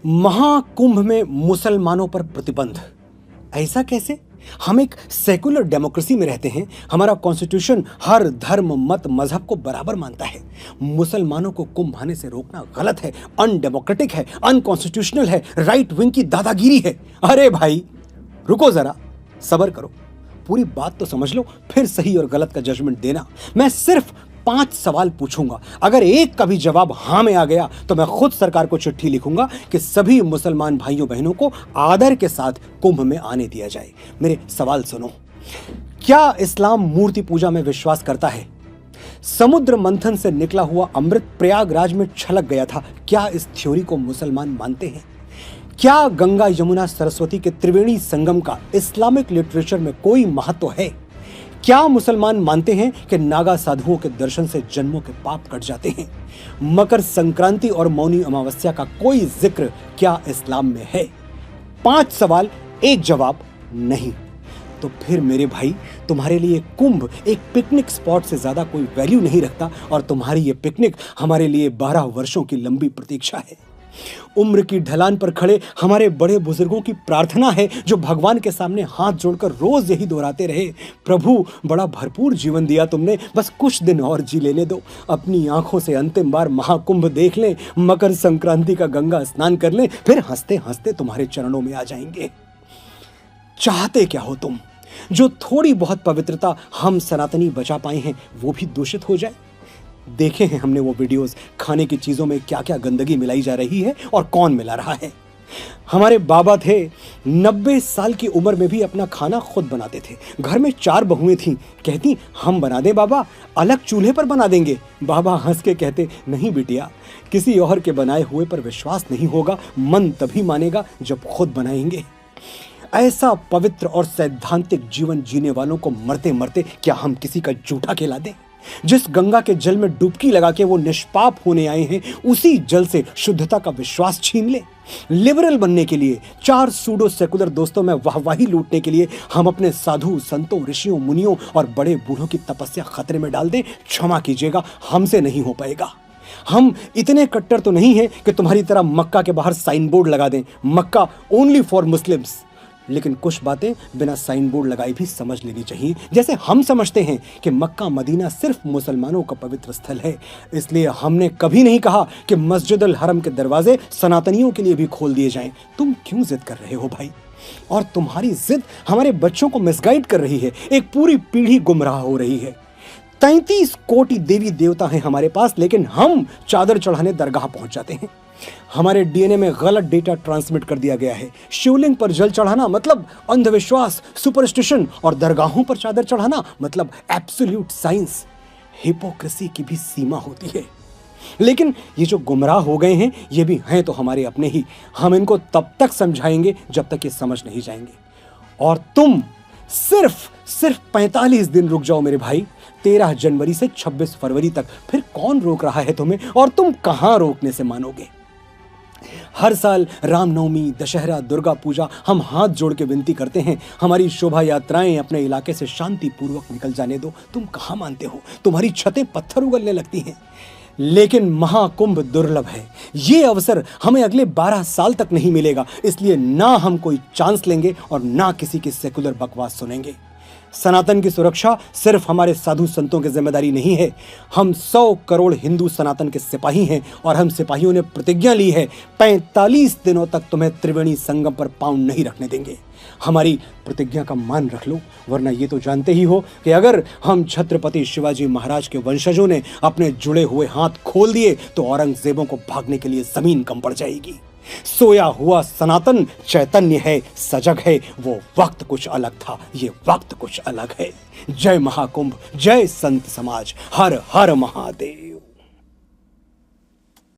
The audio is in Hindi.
महाकुंभ में मुसलमानों पर प्रतिबंध, ऐसा कैसे? हम एक सेकुलर डेमोक्रेसी में रहते हैं। हमारा कॉन्स्टिट्यूशन हर धर्म मत मजहब को बराबर मानता है। मुसलमानों को कुंभ आने से रोकना गलत है, अनडेमोक्रेटिक है, अनकॉन्स्टिट्यूशनल है, राइट विंग की दादागिरी है। अरे भाई रुको जरा, सब्र करो, पूरी बात तो समझ लो, फिर सही और गलत का जजमेंट देना। मैं सिर्फ 5 सवाल पूछूंगा, अगर एक का भी जवाब हां में आ गया तो मैं खुद सरकार को चिट्ठी लिखूंगा कि सभी मुसलमान भाइयों बहनों को आदर के साथ कुंभ में आने दिया जाए। मेरे सवाल सुनो। क्या इस्लाम मूर्ति पूजा में विश्वास करता है? समुद्र मंथन से निकला हुआ अमृत प्रयागराज में छलक गया था, क्या इस थ्योरी को मुसलमान मानते हैं? क्या गंगा यमुना सरस्वती के त्रिवेणी संगम का इस्लामिक लिटरेचर में कोई महत्व है? क्या मुसलमान मानते हैं कि नागा साधुओं के दर्शन से जन्मों के पाप कट जाते हैं? मकर संक्रांति और मौनी अमावस्या का कोई जिक्र क्या इस्लाम में है? 5 सवाल, एक जवाब नहीं। तो फिर मेरे भाई, तुम्हारे लिए कुंभ एक पिकनिक स्पॉट से ज्यादा कोई वैल्यू नहीं रखता, और तुम्हारी ये पिकनिक हमारे लिए 12 वर्षों की लंबी प्रतीक्षा है। उम्र की ढलान पर खड़े हमारे बड़े बुजुर्गों की प्रार्थना है, जो भगवान के सामने हाथ जोड़कर रोज यही दोहराते रहे, प्रभु बड़ा भरपूर जीवन दिया तुमने, बस कुछ दिन और जी लेने दो, अपनी आंखों से अंतिम बार महाकुंभ देख लें, मकर संक्रांति का गंगा स्नान कर लें, फिर हंसते हंसते तुम्हारे चरणों में आ जाएंगे। चाहते क्या हो तुम? जो थोड़ी बहुत पवित्रता हम सनातनी बचा पाए हैं वो भी दूषित हो जाए? देखे हैं हमने वो वीडियोस, खाने की चीजों में क्या क्या गंदगी मिलाई जा रही है और कौन मिला रहा है। हमारे बाबा थे, 90 साल की उम्र में भी अपना खाना खुद बनाते थे। घर में 4 बहुएं थीं, कहती हम बना दें बाबा, अलग चूल्हे पर बना देंगे। बाबा हंस के कहते नहीं बिटिया, किसी और के बनाए हुए पर विश्वास नहीं होगा, मन तभी मानेगा जब खुद बनाएंगे। ऐसा पवित्र और सैद्धांतिक जीवन जीने वालों को मरते मरते क्या हम किसी का जूठा खिला दें? जिस गंगा के जल में डुबकी लगा के वो निष्पाप होने आए हैं, उसी जल से शुद्धता का विश्वास छीन ले? लिबरल बनने के लिए, 4 सूडो सेकुलर दोस्तों में वाहवाही लूटने के लिए हम अपने साधु संतों, ऋषियों, मुनियों और बड़े बूढ़ों की तपस्या खतरे में डाल दें? क्षमा कीजिएगा, हमसे नहीं हो पाएगा। हम इतने कट्टर तो नहीं हैं कि तुम्हारी तरह मक्का के बाहर साइन बोर्ड लगा दें, मक्का ओनली फॉर मुस्लिम्स। लेकिन कुछ बातें बिना साइन बोर्ड लगाए भी समझ लेनी चाहिए। जैसे हम समझते हैं कि मक्का मदीना सिर्फ मुसलमानों का पवित्र स्थल है, इसलिए हमने कभी नहीं कहा कि मस्जिद अल हरम के दरवाजे सनातनियों के लिए भी खोल दिए जाएं। तुम क्यों जिद कर रहे हो भाई? और तुम्हारी जिद हमारे बच्चों को मिसगाइड कर रही है, एक पूरी पीढ़ी गुमराह हो रही है। 33 कोटि देवी देवता हैं हमारे पास, लेकिन हम चादर चढ़ाने दरगाह पहुंच जाते हैं। हमारे डीएनए में गलत डेटा ट्रांसमिट कर दिया गया है। शिवलिंग पर जल चढ़ाना मतलब अंधविश्वास, सुपरस्टिशन, और दरगाहों पर चादर चढ़ाना मतलब एब्सोल्यूट साइंस। हिपोक्रेसी की भी सीमा होती है। लेकिन ये जो गुमराह हो गए हैं, ये भी हैं तो हमारे अपने ही। हम इनको तब तक समझाएंगे जब तक ये समझ नहीं जाएंगे। और तुम सिर्फ 45 दिन रुक जाओ मेरे भाई, 13 जनवरी से 26 फरवरी तक। फिर कौन रोक रहा है तुम्हें, और तुम कहां रोकने से मानोगे? हर साल रामनवमी, दशहरा, दुर्गा पूजा हम हाथ जोड़ के विनती करते हैं, हमारी शोभा यात्राएं अपने इलाके से शांतिपूर्वक निकल जाने दो। तुम कहां मानते हो? तुम्हारी छतें पत्थर उगलने लगती हैं। लेकिन महाकुंभ दुर्लभ है, ये अवसर हमें अगले 12 साल तक नहीं मिलेगा, इसलिए ना हम कोई चांस लेंगे और ना किसी की सेकुलर बकवास सुनेंगे। सनातन की सुरक्षा सिर्फ हमारे साधु संतों की जिम्मेदारी नहीं है। हम 100 करोड़ हिंदू सनातन के सिपाही हैं, और हम सिपाहियों ने प्रतिज्ञा ली है 45 दिनों तक तुम्हें त्रिवेणी संगम पर पांव नहीं रखने देंगे। हमारी प्रतिज्ञा का मान रख लो, वरना ये तो जानते ही हो कि अगर हम छत्रपति शिवाजी महाराज के वंशजों ने अपने जुड़े हुए हाथ खोल दिए तो औरंगजेबों को भागने के लिए जमीन कम पड़ जाएगी। सोया हुआ सनातन चैतन्य है, सजग है। वो वक्त कुछ अलग था, ये वक्त कुछ अलग है। जय महाकुंभ, जय संत समाज, हर हर महादेव।